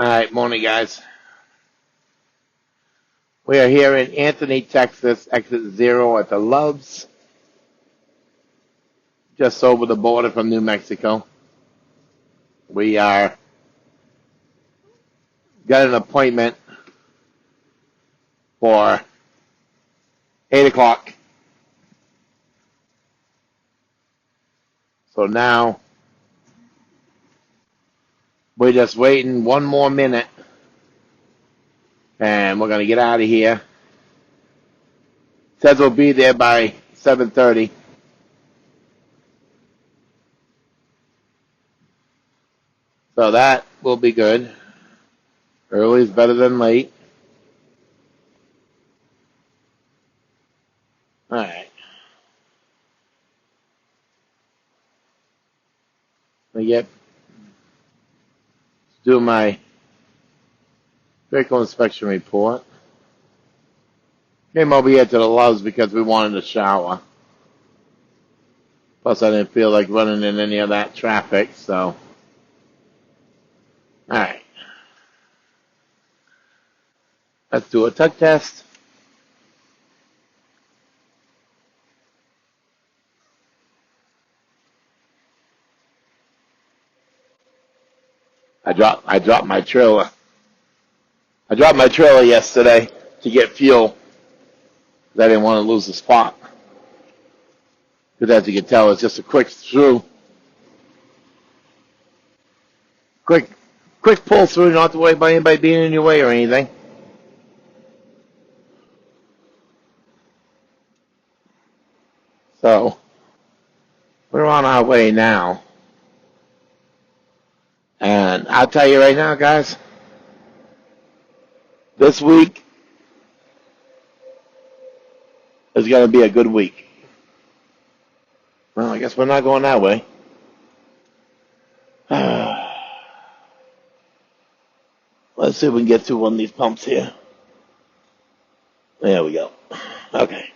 All right, morning, guys. We are here in Anthony, Texas, exit 0 at the Loves, just over the border from New Mexico. We are got an appointment for 8 o'clock. So now we're just waiting one more minute, and we're going to get out of here. Says we'll be there by 7:30. So that will be good. Early is better than late. All right. I get do my vehicle inspection report. Came over here to the Loves because we wanted a shower. Plus, I didn't feel like running in any of that traffic, so. All right. Let's do a tug test. I dropped my trailer. I dropped my trailer yesterday to get fuel because I didn't want to lose the spot. Because as you can tell, it's just a quick through. Quick pull through, not to worry about anybody being in your way or anything. So, we're on our way now. And I'll tell you right now, guys, this week is going to be a good week. Well, I guess we're not going that way. Let's see if we can get through one of these pumps here. There we go. Okay.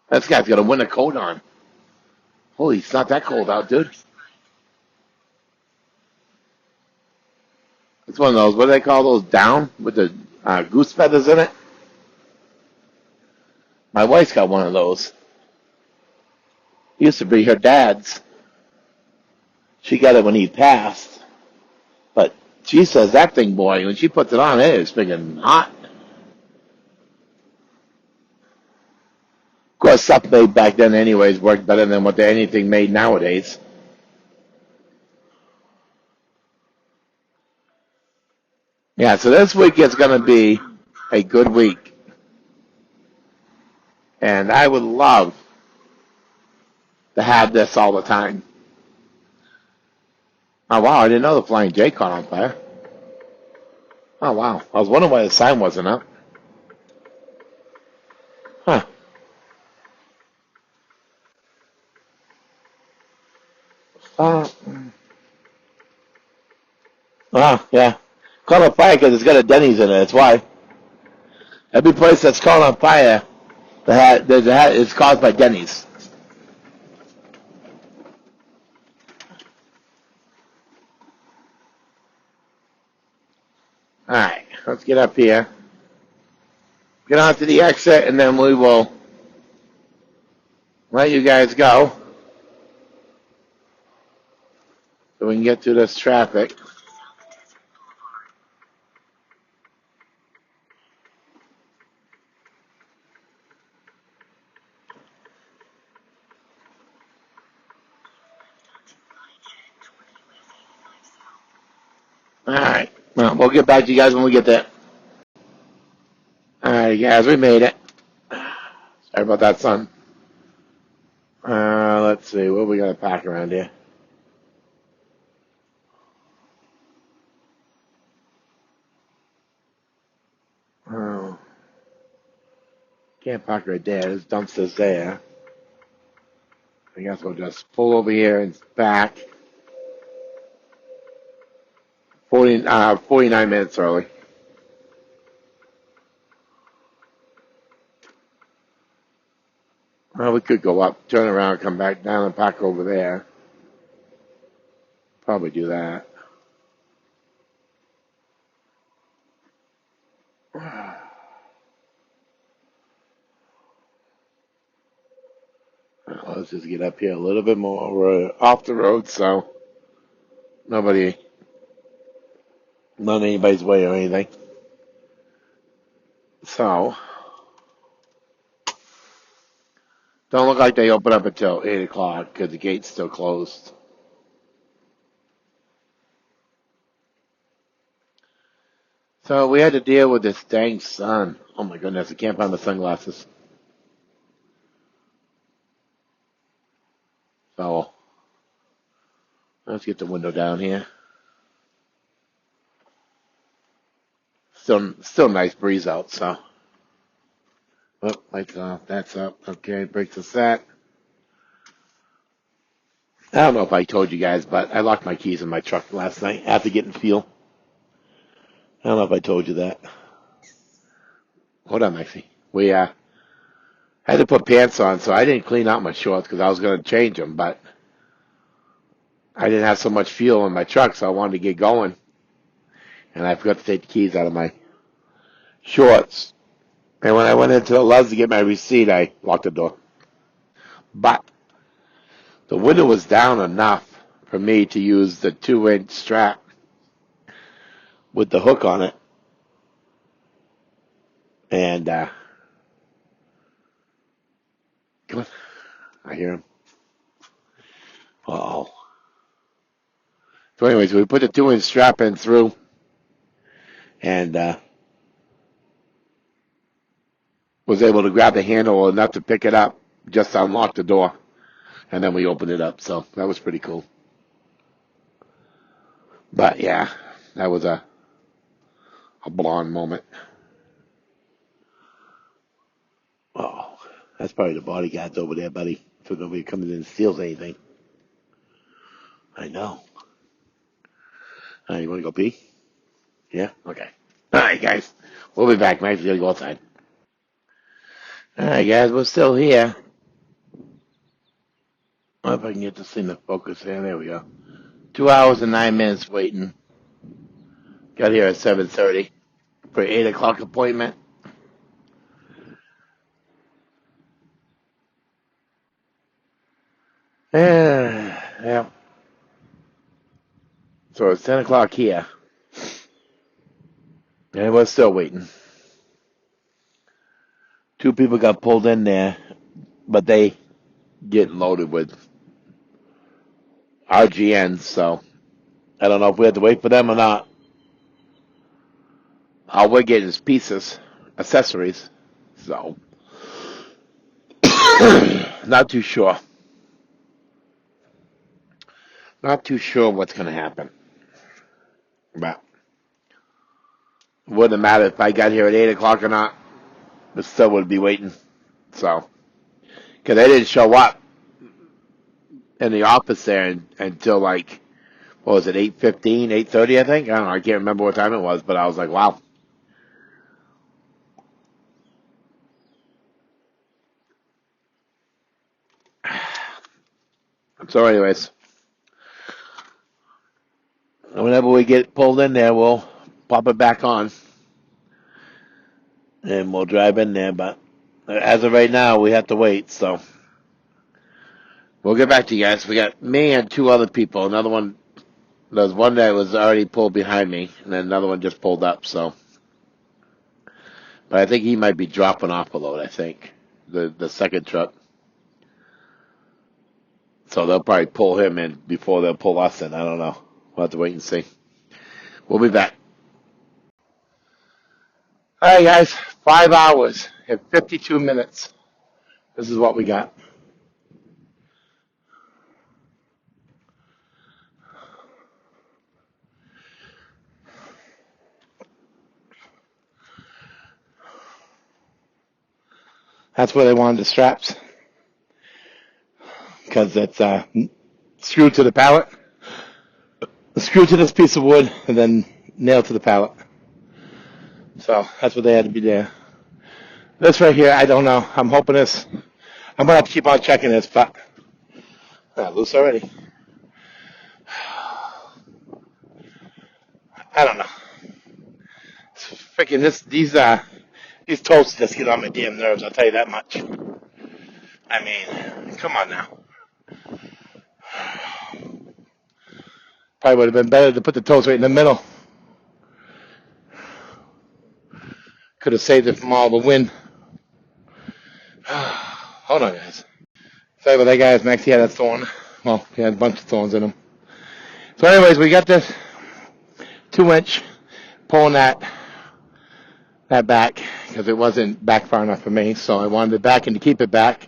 This guy's got a winter coat on. Holy, it's not that cold out, dude. It's one of those, what do they call those, down with the goose feathers in it? My wife's got one of those. It used to be her dad's. She got it when he passed. But she says that thing, boy, when she puts it on, it is freaking hot. Of course, stuff made back then anyways worked better than what anything made nowadays. Yeah, so this week is going to be a good week. And I would love to have this all the time. Oh, wow, I didn't know the Flying J caught on fire. Oh, wow. I was wondering why the sign wasn't up. Huh. Yeah. Caught on fire because it's got a Denny's in it. That's why. Every place that's caught on fire, it's caused by Denny's. All right, let's get up here. Get onto the exit, and then we will let you guys go so we can get through this traffic. All right. Well, we'll get back to you guys when we get there. All right, guys, we made it. Sorry about that, son. Let's see. What we got to pack around here? Oh. Can't park right there. There's dumpsters there. I guess we'll just pull over here and back. 49 minutes early. Well, we could go up, turn around, come back down, and park over there. Probably do that. Let's just get up here a little bit more. We're off the road, so nobody, not in anybody's way or anything. So, don't look like they open up until 8 o'clock because the gate's still closed. So we had to deal with this dang sun. Oh my goodness, I can't find my sunglasses. So, let's get the window down here. Still nice breeze out, so. Oh, lights off, that's up. Okay, brakes are set. I don't know if I told you guys, but I locked my keys in my truck last night after getting fuel. I don't know if I told you that. Hold on, Maxie. We had to put pants on, so I didn't clean out my shorts because I was going to change them, but I didn't have so much fuel in my truck, so I wanted to get going. And I forgot to take the keys out of my shorts. And when I went into the Love's to get my receipt, I locked the door. But the window was down enough for me to use the 2-inch strap with the hook on it. And, come on. I hear him. Uh-oh. So anyways, we put the 2-inch strap in through. And, was able to grab the handle enough to pick it up, just to unlock the door. And then we opened it up. So that was pretty cool. But yeah, that was a blonde moment. Oh, that's probably the bodyguards over there, buddy. So nobody comes in and steals anything. I know. You want to go pee? Yeah? Okay. All right, guys. We'll be back. Max is going to go outside. All right, guys. We're still here. I don't know if I can get this thing to focus here. There we go. 2 hours and 9 minutes waiting. Got here at 7:30 for an 8 o'clock appointment. Yeah. So it's 10 o'clock here. And we're still waiting. 2 people got pulled in there, but they getting loaded with RGNs, so I don't know if we have to wait for them or not. All we're getting is pieces, accessories, so not too sure. Not too sure what's going to happen. But it wouldn't matter if I got here at 8 o'clock or not. But still would be waiting. So, because they didn't show up in the office there until like, what was it, 8:15, 8:30, I think? I don't know. I can't remember what time it was, but I was like, wow. So anyways, whenever we get pulled in there, we'll pop it back on. And we'll drive in there, but as of right now, we have to wait, so we'll get back to you guys. We got me and 2 other people. Another one, there's one that was already pulled behind me, and then another one just pulled up, so. But I think he might be dropping off a load, I think, the second truck. So they'll probably pull him in before they'll pull us in. I don't know. We'll have to wait and see. We'll be back. All right, guys. 5 hours and 52 minutes. This is what we got. That's where they wanted the straps. Because it's screwed to the pallet. Screwed to this piece of wood and then nailed to the pallet. So that's what they had to be there. This right here, I don't know. I'm hoping this I'm gonna have to keep on checking this, but loose already. I don't know. Freaking these toasts just get on my damn nerves. I'll tell you that much. I mean, come on now. Probably would have been better to put the toast right in the middle. Could have saved it from all the wind. Hold on, guys. Sorry about that, guys. Max, he had a thorn. Well, he had a bunch of thorns in him. So, anyways, we got this 2-inch pulling that back because it wasn't back far enough for me. So I wanted it back, and to keep it back,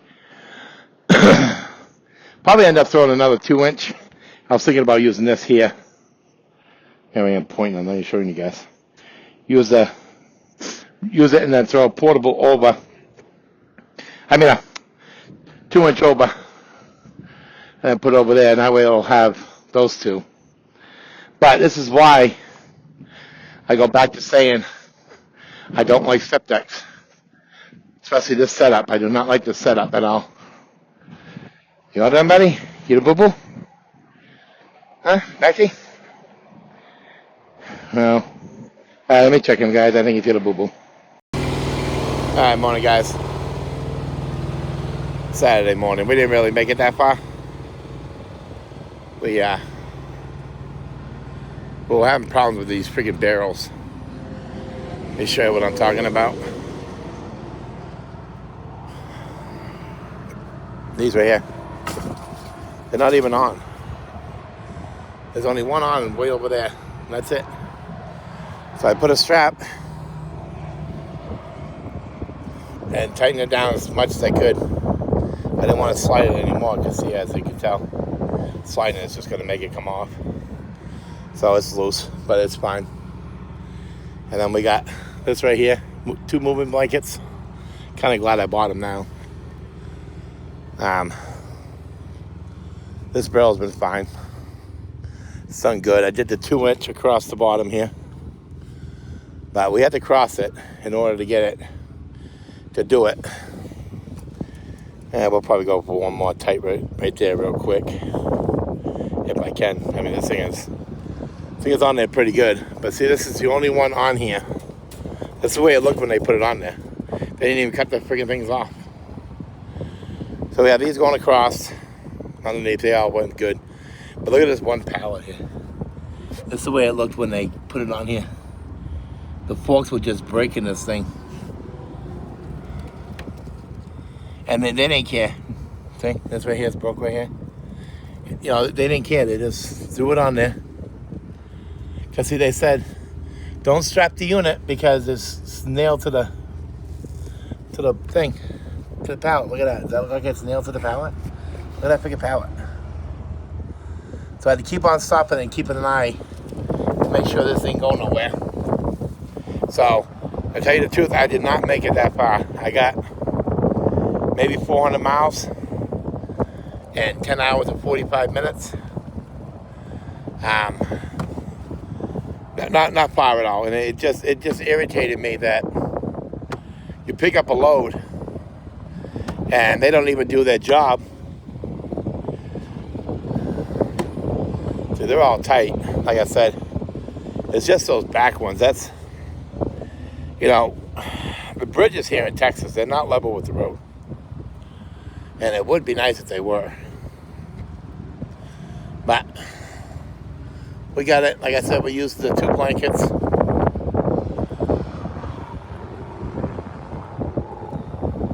probably end up throwing another 2-inch. I was thinking about using this here. Here I am pointing. I'm not even showing you guys. Use it and then throw a portable over. I mean a 2-inch over, and put it over there, and that way it'll have those two. But this is why I go back to saying I don't like step decks, especially this setup. I do not like this setup at all. You know that, buddy? You the boo-boo? Huh, Maxie? No. Let me check him, guys. I think he's got a boo-boo. All right, morning, guys. Saturday morning. We didn't really make it that far. We're having problems with these freaking barrels. Let me show you what I'm talking about. These right here. They're not even on. There's only one on way over there. And that's it. So I put a strap and tightened it down as much as I could. I didn't want to slide it anymore because, yeah, as you can tell, sliding it's just going to make it come off. So it's loose, but it's fine. And then we got this right here, 2 moving blankets. Kind of glad I bought them now. This barrel's been fine. It's done good. I did the 2-inch across the bottom here. But we had to cross it in order to get it to do it. And we'll probably go for one more tight right there real quick. If I can. I mean, this thing is on there pretty good. But see, this is the only one on here. That's the way it looked when they put it on there. They didn't even cut the freaking things off. So we have these going across. Underneath, they all went good. But look at this one pallet here. That's the way it looked when they put it on here. The forks were just breaking this thing. And they didn't care. See, this right here is broke right here. You know, they didn't care. They just threw it on there. Because see, they said, don't strap the unit because it's nailed to the thing, to the pallet. Look at that. Does that look like it's nailed to the pallet? Look at that freaking pallet. So I had to keep on stopping and keeping an eye to make sure this ain't going nowhere. So, to tell you the truth, I did not make it that far. I got maybe 400 miles and 10 hours and 45 minutes. Not far at all. And it just irritated me that you pick up a load and they don't even do their job. So they're all tight, like I said. It's just those back ones. That's, you know, the bridges here in Texas, they're not level with the road. And it would be nice if they were. But we got it. Like I said, we used the 2 blankets.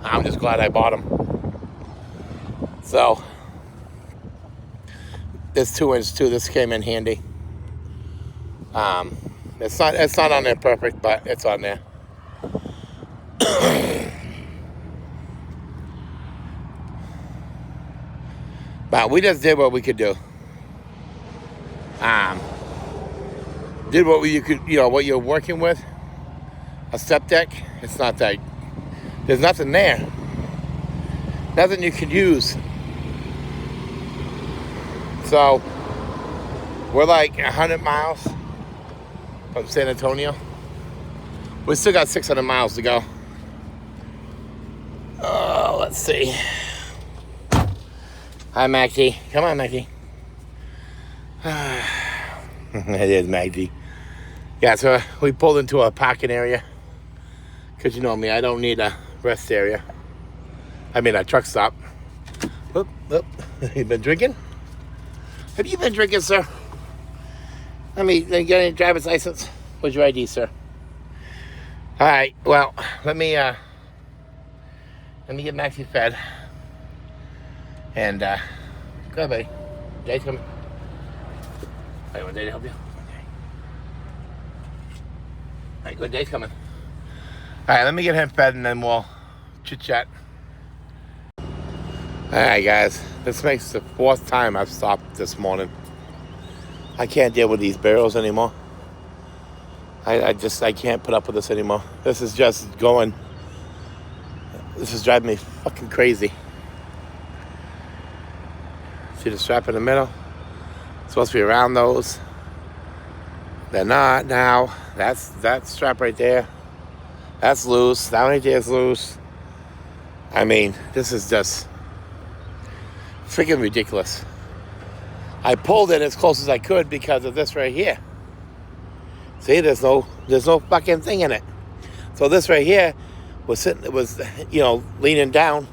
I'm just glad I bought them. So this 2-inch too, this came in handy. It's not on there perfect, but it's on there. But we just did what we could do. Did what you could, you know, what you're working with. A step deck, it's not that, there's nothing there. Nothing you can use. So, we're like 100 miles from San Antonio. We still got 600 miles to go. Let's see. Hi, Maggie. Come on, Maggie. It is Maggie. Yeah, so we pulled into a parking area. Because you know me, I don't need a rest area. I mean, a truck stop. Oop, oop. You been drinking? Have you been drinking, sir? Let me get any driver's license. Where's your ID, sir? All right. Well, let me get Maxie fed. And go ahead, buddy. Jay's coming. Hey, you want Jay to help you? Okay. All right, good. Jay's coming. All right, let me get him fed, and then we'll chit chat. All right, guys. This makes the 4th time I've stopped this morning. I can't deal with these barrels anymore. I can't put up with this anymore. This is just going. This is driving me fucking crazy. See the strap in the middle? It's supposed to be around those. They're not now. That's that strap right there. That's loose. That one right there is loose. I mean, this is just freaking ridiculous. I pulled it as close as I could because of this right here. See, there's no fucking thing in it. So this right here was leaning down.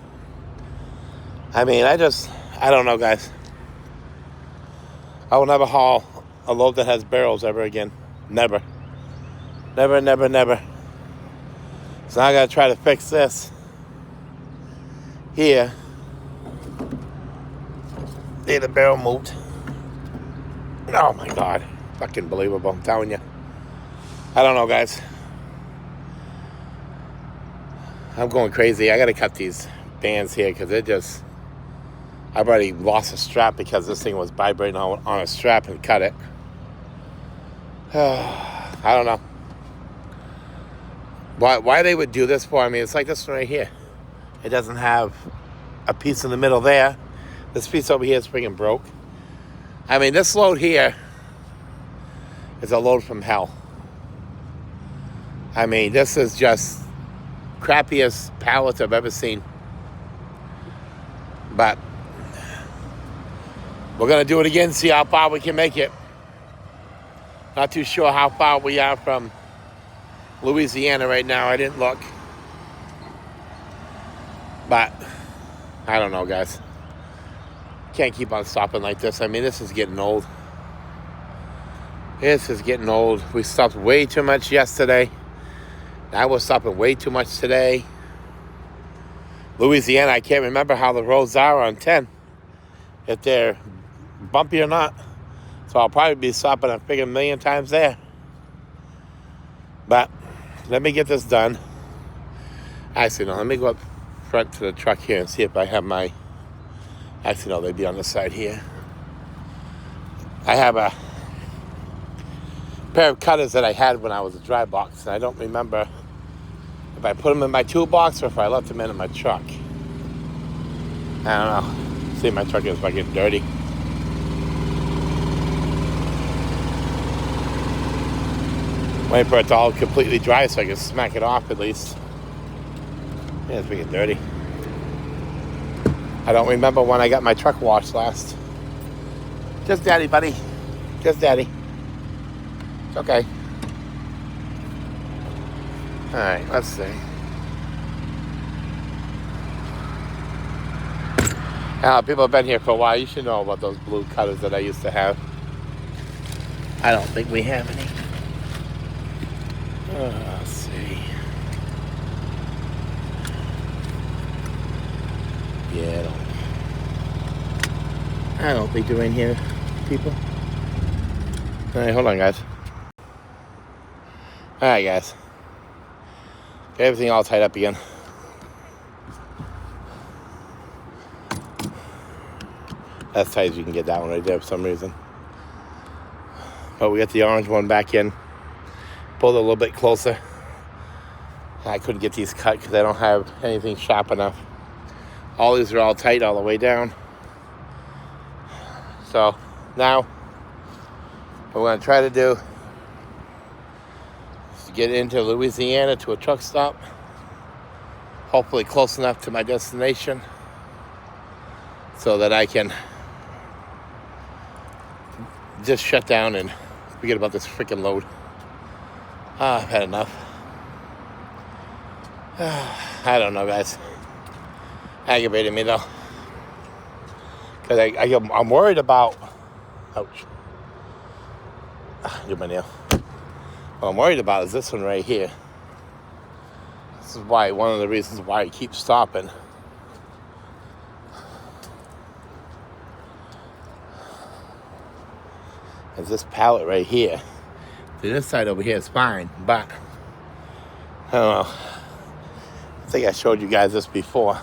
I mean, I don't know, guys. I will never haul a load that has barrels ever again. Never. Never, never, never. So I gotta try to fix this here. See, the barrel moved. Oh my God. Fucking believable, I'm telling you. I don't know, guys. I'm going crazy. I gotta cut these bands here because I've already lost a strap because this thing was vibrating on a strap and cut it. I don't know. Why they would do this for? I mean, it's like this one right here. It doesn't have a piece in the middle there. This piece over here is freaking broke. I mean, this load here is a load from hell. I mean, this is just crappiest pallets I've ever seen. But we're going to do it again, see how far we can make it. Not too sure how far we are from Louisiana right now. I didn't look. But I don't know, guys. Can't keep on stopping like this. I mean, this is getting old. This is getting old. We stopped way too much yesterday. Now we're stopping way too much today. Louisiana, I can't remember how the roads are on 10. If they're bumpy or not. So I'll probably be stopping a freaking million times there. But let me get this done. Actually, no, let me go up front to the truck here and see if I have my... Actually, no, they'd be on the side here. I have a pair of cutters that I had when I was a dry box, and I don't remember if I put them in my toolbox or if I left them in my truck. I don't know. See, my truck is fucking dirty. Waiting for it to all completely dry so I can smack it off at least. Yeah, it's freaking dirty. I don't remember when I got my truck washed last. Just daddy, buddy. Just daddy. It's okay. Alright, let's see. Now, people have been here for a while. You should know about those blue cutters that I used to have. I don't think we have any. Let's see. Yeah, I don't think they're in here, people. Alright, hold on, guys. Alright, guys. Got everything all tied up again. As tight as you can get that one right there for some reason. But we got the orange one back in. Pulled it a little bit closer. I couldn't get these cut because I don't have anything sharp enough. All these are all tight all the way down. So now what we're going to try to do is to get into Louisiana to a truck stop. Hopefully close enough to my destination so that I can just shut down and forget about this freaking load. I've had enough. I don't know, guys. Aggravated me, though. Because I'm worried about... Ouch. Did my nail. What I'm worried about is this one right here. This is why, one of the reasons why I keep stopping. Is this pallet right here. This side over here is fine, but I don't know. I think I showed you guys this before.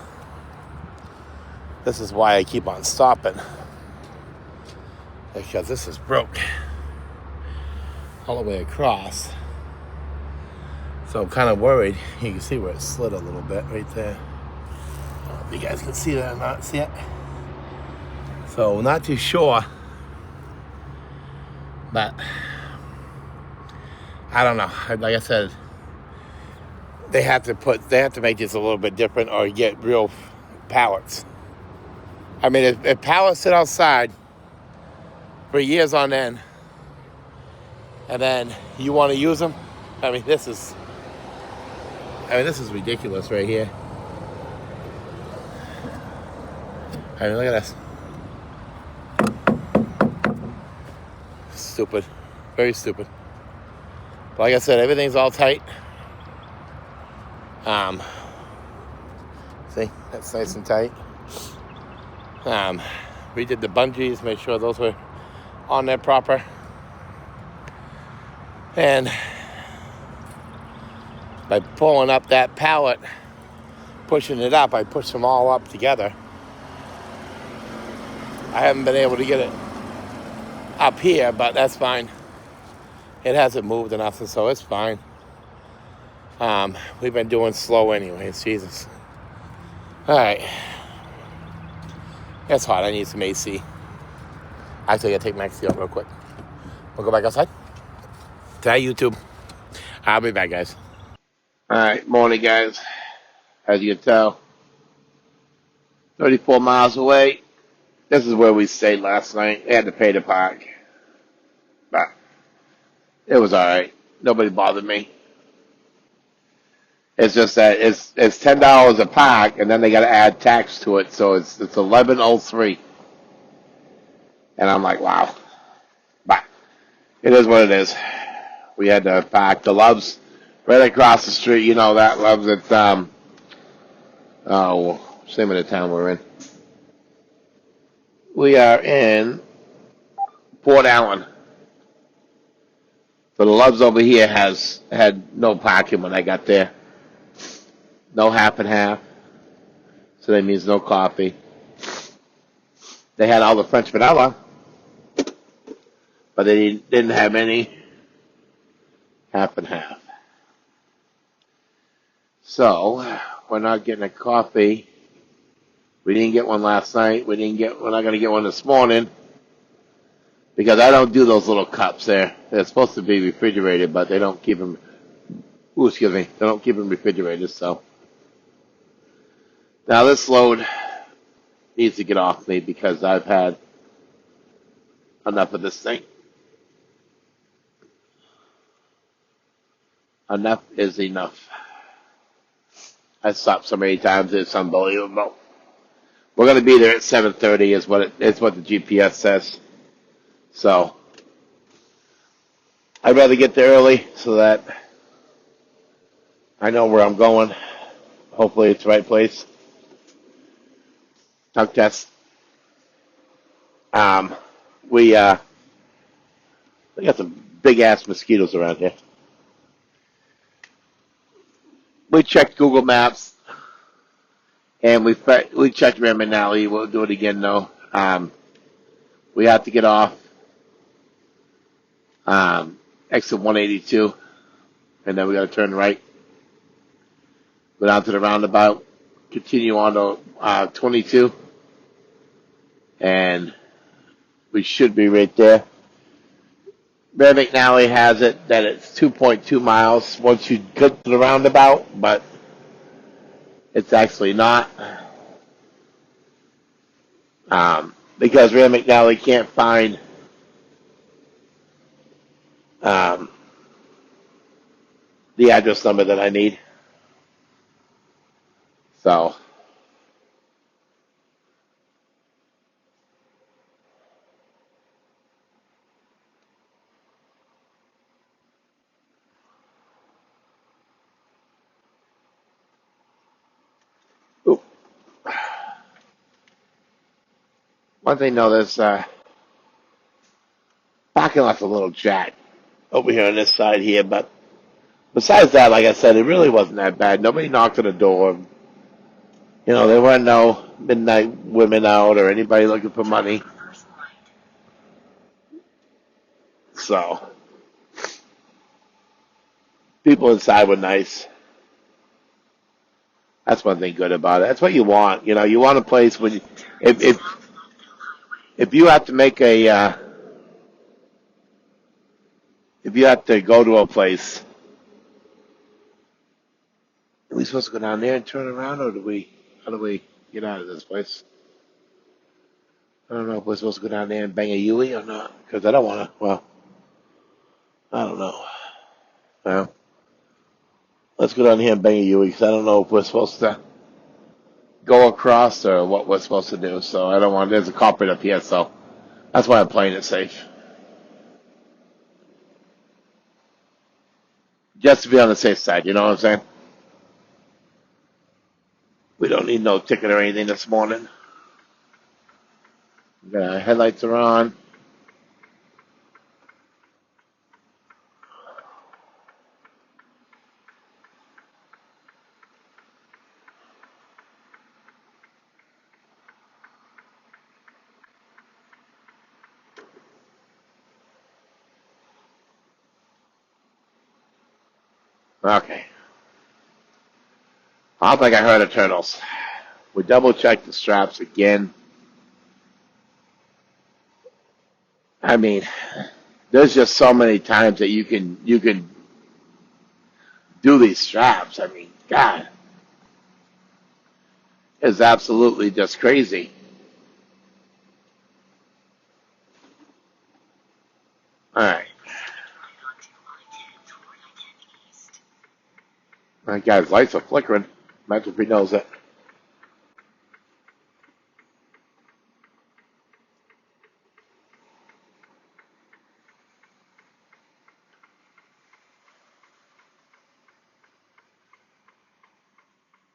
This is why I keep on stopping. Because this is broke all the way across. So I'm kind of worried. You can see where it slid a little bit right there. I don't know if you guys can see that or not. See it? So not too sure. But I don't know. Like I said, they have to make this a little bit different or get real pallets. I mean, if pallets sit outside for years on end, and then you want to use them, I mean, this is ridiculous right here. I mean, look at this. Stupid. Very stupid. But like I said, everything's all tight. See, that's nice and tight. We did the bungees, made sure those were on there proper. And by pulling up that pallet, pushing it up, I pushed them all up together. I haven't been able to get it up here, but that's fine. It hasn't moved enough, and so it's fine. We've been doing slow anyways, Jesus. All right. It's hot. I need some AC. Actually, I gotta take my AC out real quick. We'll go back outside. Hi, YouTube. I'll be back, guys. All right, morning, guys. As you can tell, 34 miles away. This is where we stayed last night. We had to pay to park. But it was all right. Nobody bothered me. It's just that it's $10 a park, and then they got to add tax to it, so it's $11.03. And I'm like, wow. But it is what it is. We had to park. The Love's right across the street. You know that Love's at same in the town we're in. We are in Port Allen. So the Love's over here had no parking when I got there. No half and half. So that means no coffee. They had all the French vanilla, but they didn't have any half and half. So we're not getting a coffee. We didn't get one last night. We're not going to get one this morning because I don't do those little cups there. They're supposed to be refrigerated, but they don't keep them. They don't keep them refrigerated. So now this load needs to get off me because I've had enough of this thing. Enough is enough. I stopped so many times, it's unbelievable. We're going to be there at 7:30 is what the GPS says. So I'd rather get there early so that I know where I'm going. Hopefully it's the right place. Tongue test. We got some big ass mosquitoes around here. We checked Google Maps, and we checked Raymond Alley. We'll do it again, though. We have to get off exit 182, and then we got to turn right, go down to the roundabout, continue on to 22, and we should be right there. Bear McNally has it that it's 2.2 miles once you get to the roundabout, but it's actually not. Because Rand McNally can't find um, the address number that I need. So, ooh. One thing, though, this parking lot's a little jacked over here on this side here, but besides that, like I said, it really wasn't that bad. Nobody knocked on the door. You know, there weren't no midnight women out or anybody looking for money. So, people inside were nice. That's one thing good about it. That's what you want. You know, you want a place when, if if you have to make a, if you have to go to a place, are we supposed to go down there and turn around, or how do we get out of this place? I don't know if we're supposed to go down there and bang a Yui or not, because I don't want to. Well, I don't know. Well, let's go down here and bang a Yui, because I don't know if we're supposed to go across or what we're supposed to do. So I don't want. There's a culprit up here, so that's why I'm playing it safe, just to be on the safe side. You know what I'm saying? We don't need no ticket or anything this morning. The headlights are on. Okay. I don't think I heard of turtles. We double checked the straps again. I mean, there's just so many times that you can do these straps. I mean, God, it's absolutely just crazy. All right, my guy's lights are flickering. Imagine if he knows it.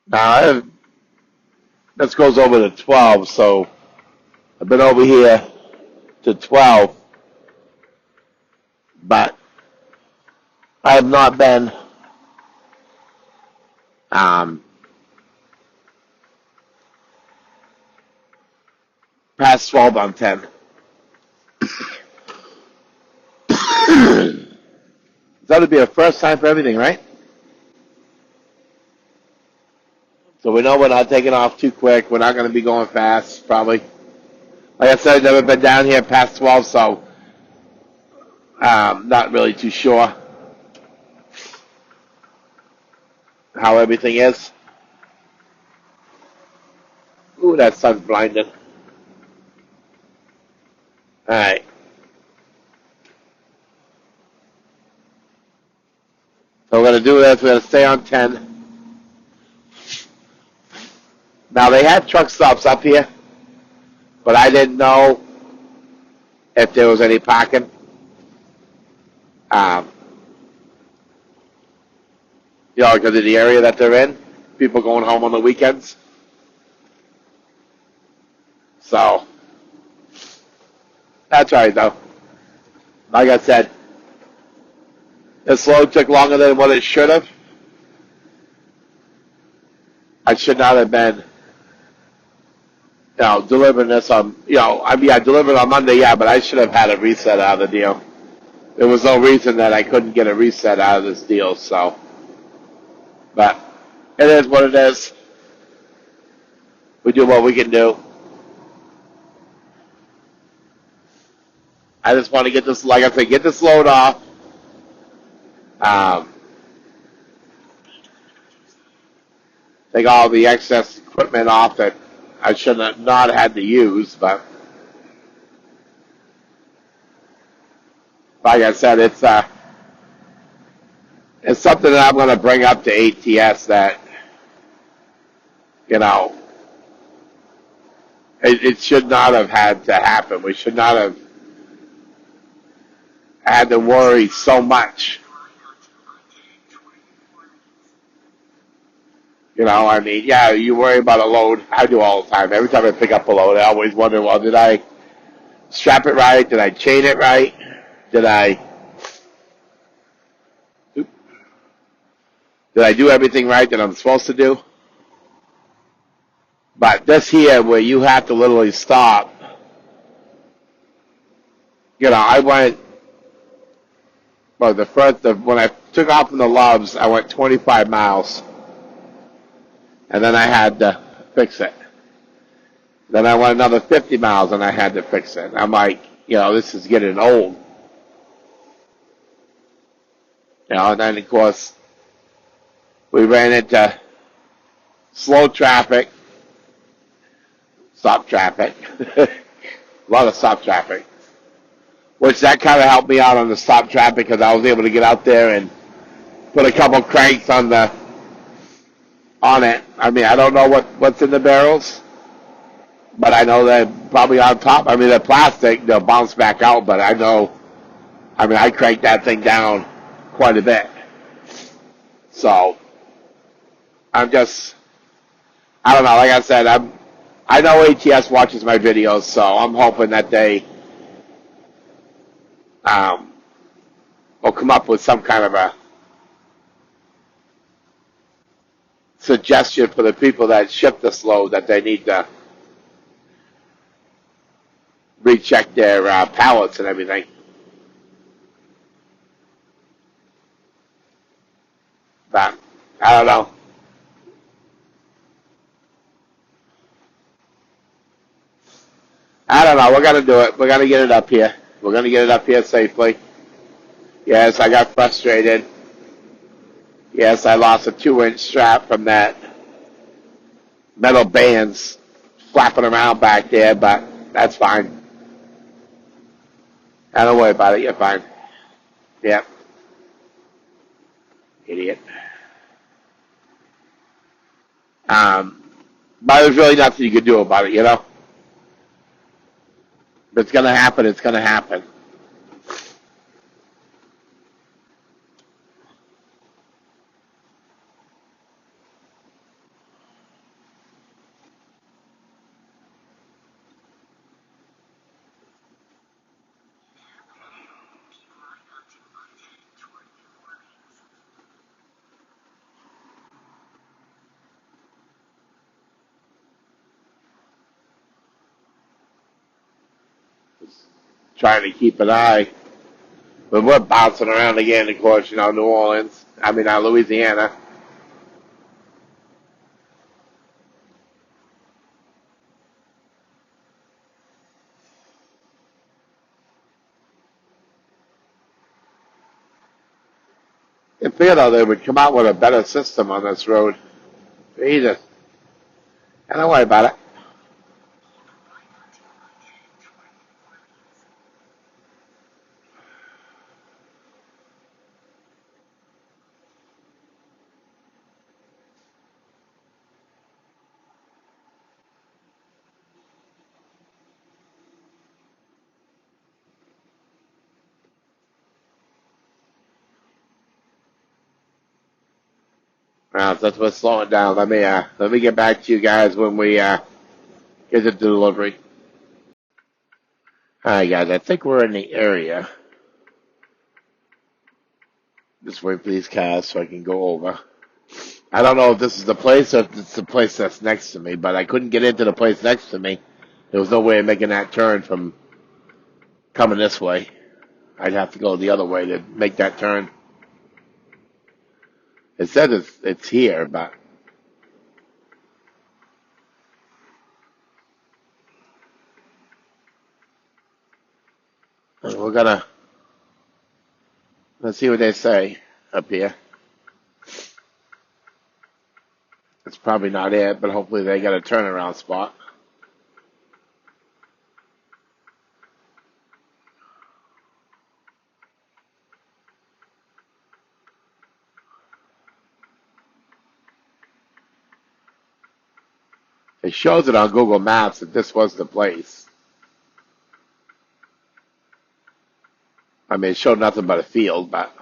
Now this goes over to 12, so I've been over here to 12, but I have not been um, past 12 on 10. That would be a first time for everything, right? So we know we're not taking off too quick. We're not going to be going fast, probably. Like I said, I've never been down here past 12, so not really too sure how everything is. Ooh, that sun's blinding. All right. So we're going to do this. We're going to stay on 10. Now, they had truck stops up here, but I didn't know if there was any parking. Um, because of the area that they're in. People going home on the weekends. So, that's all right, though. Like I said, this load took longer than what it should have. I should not have been, delivering this on, I delivered on Monday, yeah, but I should have had a reset out of the deal. There was no reason that I couldn't get a reset out of this deal, so. But it is what it is. We do what we can do. I just want to get this, like I said, get this load off. Um, Take all the excess equipment off that I should have not had to use, but like I said, it's something that I'm going to bring up to ATS that, you know, it should not have had to happen. We should not have had to worry so much. You know, I mean, yeah, you worry about a load. I do all the time. Every time I pick up a load, I always wonder, well, did I strap it right? Did I chain it right? Did I did I do everything right that I'm supposed to do? But this here, where you have to literally stop, you know, I went, well, when I took off from the Loves, I went 25 miles, and then I had to fix it. Then I went another 50 miles, and I had to fix it. I'm like, you know, this is getting old. You know, and then, of course, we ran into slow traffic, stop traffic, a lot of stop traffic, which that kind of helped me out on the stop traffic because I was able to get out there and put a couple cranks on it. I mean, I don't know what's in the barrels, but I know they're probably on top. I mean, they're plastic; they'll bounce back out. But I know, I mean, I cranked that thing down quite a bit. So I'm just, I don't know. Like I said, I know ATS watches my videos, so I'm hoping that they um, will come up with some kind of a suggestion for the people that ship this load that they need to recheck their pallets and everything. But I don't know. I don't know. We're gonna do it. We're gonna get it up here. We're gonna get it up here safely. Yes, I got frustrated. Yes, I lost a 2-inch strap from that metal bands flapping around back there, but that's fine. Don't worry about it. You're fine. Yep. Idiot. But there's really nothing you can do about it, you know? If it's gonna happen, it's gonna happen. Just trying to keep an eye. But we're bouncing around again, of course, you know, New Orleans. I mean, Louisiana. I feel though they would come out with a better system on this road. Jesus. And don't worry about it. That's what's slowing down. Let me get back to you guys when we get the delivery. All right, guys. I think we're in the area. Just wait for these cars so I can go over. I don't know if this is the place or if it's the place that's next to me, but I couldn't get into the place next to me. There was no way of making that turn from coming this way. I'd have to go the other way to make that turn. It says it's here, but we're gonna let's see what they say up here. It's probably not it, but hopefully they got a turnaround spot. It shows it on Google Maps that this was the place. I mean, it showed nothing but a field, but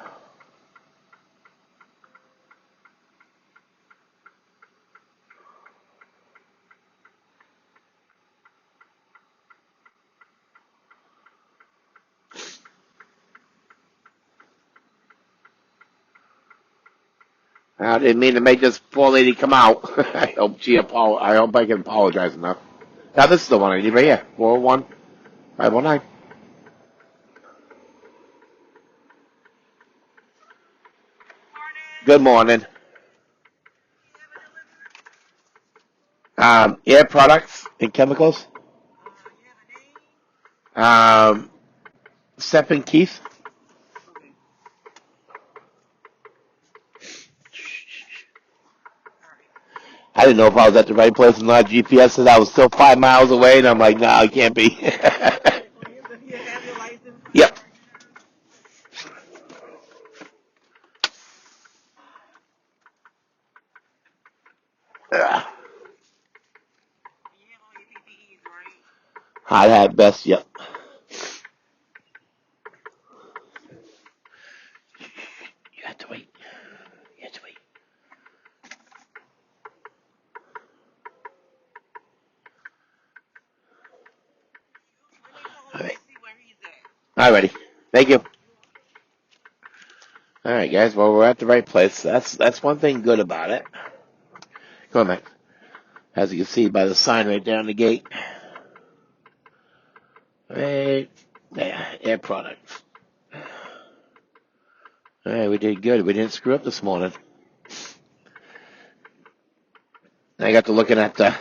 I didn't mean to make this poor lady come out. I hope I can apologize enough. Now this is the one I need right here. 41519. Good morning. Air products and chemicals. Step and Keith. I didn't know if I was at the right place or not. GPS said I was still 5 miles away, and I'm like, no, I can't be. Yep. I had best, yep. You have to wait. You have to wait. All right. All righty. Thank you. All right, guys. Well, we're at the right place. That's one thing good about it. Come on, Mac. As you can see by the sign right there on the gate. Right there. Air products. All right, we did good. We didn't screw up this morning. I got to looking at the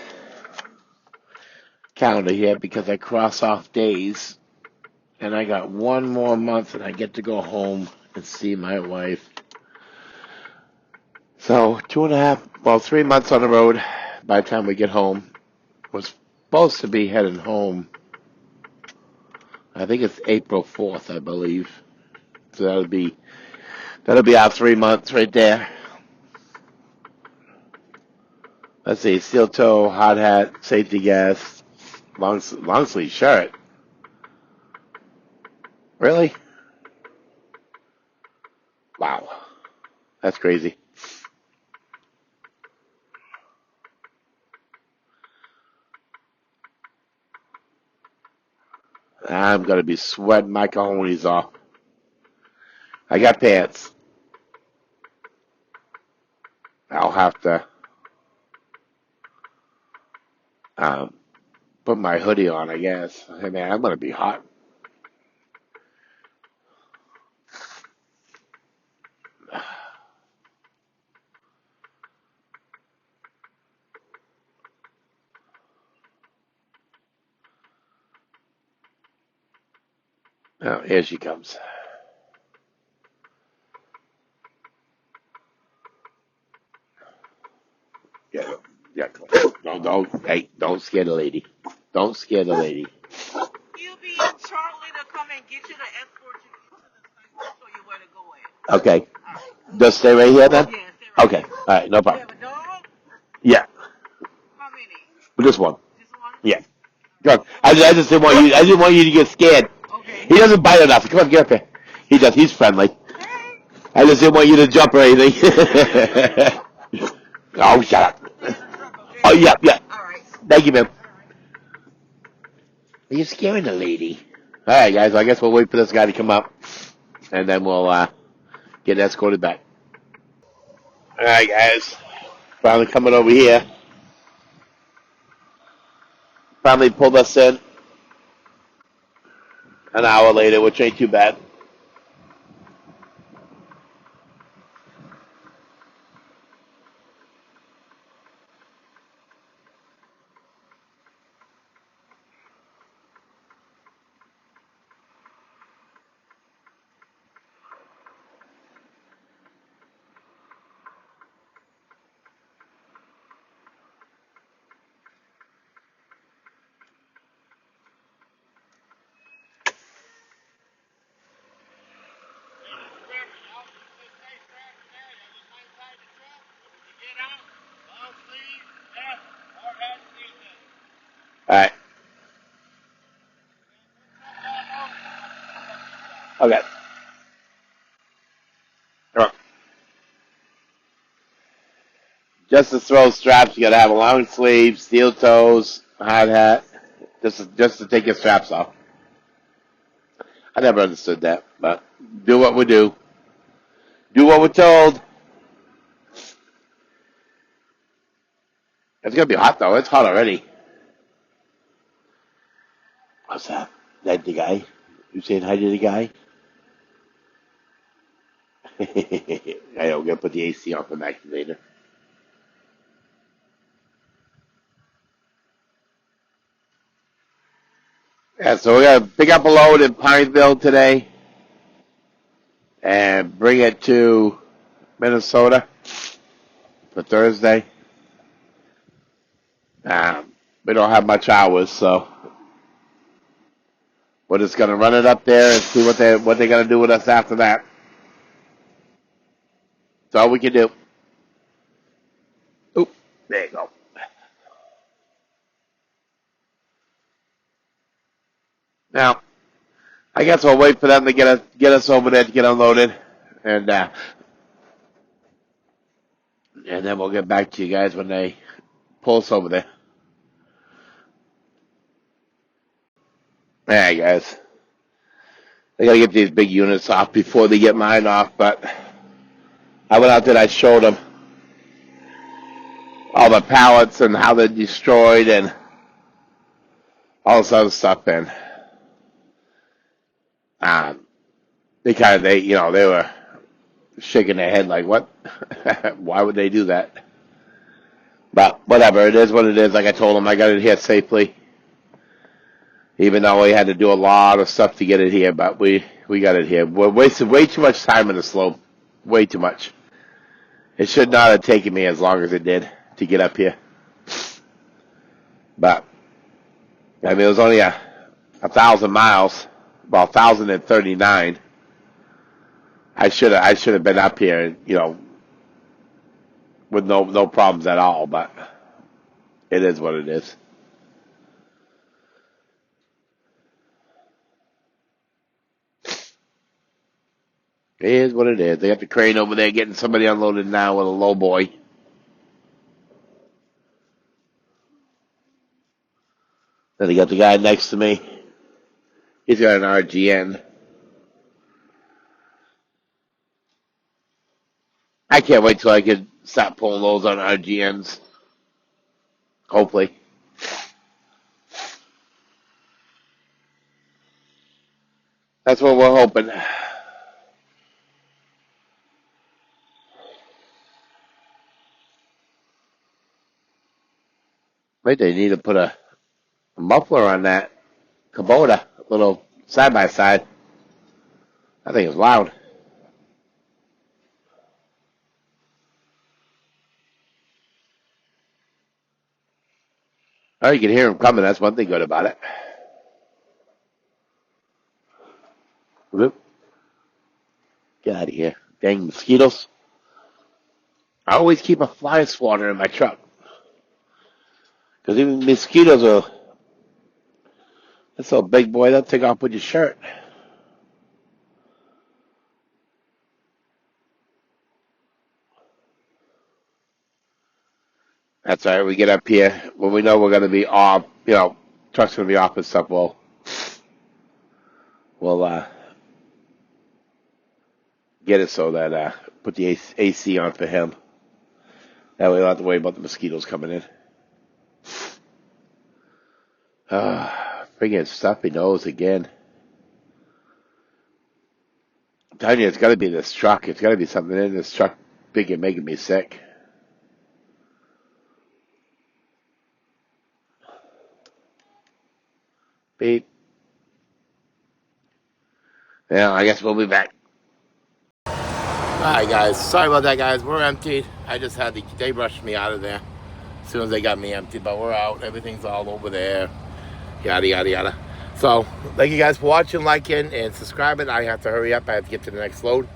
calendar here because I cross off days, and I got one more month, and I get to go home and see my wife. So 3 months on the road by the time we get home. We're supposed to be heading home. I think it's April 4th, I believe. So that'll be our 3 months right there. Let's see, steel toe, hard hat, safety vest, long sleeve shirt. Really? Wow, that's crazy. I'm gonna be sweating my cojones off. I got pants. I'll have to um, put my hoodie on, I guess. Hey man, I'm gonna be hot. Oh, here she comes. Yeah, yeah. Don't scare the lady. Don't scare the lady. He'll be in shortly to come and get you to escort you to the site to show you where to go at. Okay. All right. Just stay right here then? Yeah, stay right Okay. here. All right, no You problem. have a dog? Yeah. How many? Just one. Just one? Yeah. Good. I just didn't want you. I didn't want you to get scared. Okay. He doesn't bite enough. Come on, get up here. He does. He's friendly. Hey. I just didn't want you to jump or anything. Oh, shut up. Stay in the truck, okay? Oh, yeah, yeah. All right. Thank you, ma'am. All right. Are you scaring the lady? All right, guys. Well, I guess we'll wait for this guy to come up, and then we'll get escorted back. All right, guys. Finally coming over here. Finally pulled us in an hour later, which ain't too bad. Okay. Come on. Just to throw straps, you gotta have a long sleeve, steel toes, hard hat, just to take your straps off. I never understood that, but do what we do. Do what we're told. It's gonna be hot though. It's hot already. What's that? That the guy? You saying hi to the guy? I know, we're gonna put the AC on for the later. Yeah, so we're gonna pick up a load in Pineville today and bring it to Minnesota for Thursday. We don't have much hours, so we're just gonna run it up there and see what they're gonna do with us after that. That's all we can do. Oop, there you go. Now, I guess we'll wait for them to get us over there to get unloaded, and then we'll get back to you guys when they pull us over there. Alright, guys. They gotta get these big units off before they get mine off, but I went out there and I showed them all the pallets and how they're destroyed and all this other stuff, and they were shaking their head like, what? Why would they do that? But whatever, it is what it is. Like I told them, I got it here safely. Even though we had to do a lot of stuff to get it here, but we got it here. We wasted way too much time in the slope. Way too much. It should not have taken me as long as it did to get up here. But, I mean, it was only 1,000 miles. Well, 1,039. I should have been up here, with no problems at all, but it is what it is. It is what it is. They got the crane over there getting somebody unloaded now with a low boy. Then they got the guy next to me. He's got an RGN. I can't wait till I can start pulling those on RGNs. Hopefully. That's what we're hoping. Wait, they need to put a muffler on that Kubota, little side by side. I think it's loud. Oh, you can hear him coming. That's one thing good about it. Whoop. Get out of here. Dang mosquitoes. I always keep a fly swatter in my truck. Because even mosquitoes are... That's a big boy. They'll take off with your shirt. That's all right. We get up here. When we know we're going to be off, truck's going to be off and stuff, we'll get it so that put the AC on for him. That way we don't have to worry about the mosquitoes coming in. Freaking stuffy nose again. I'm telling you, it's got to be this truck. It's got to be something in this truck big and making me sick. Beep. Yeah, I guess we'll be back. Alright guys, sorry about that guys, we're emptied. They rushed me out of there as soon as they got me emptied, but we're out, everything's all over there, yada yada yada. So, thank you guys for watching, liking, and subscribing. I have to hurry up, I have to get to the next load.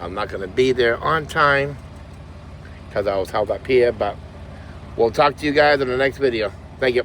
I'm not going to be there on time because I was held up here, but we'll talk to you guys in the next video. Thank you.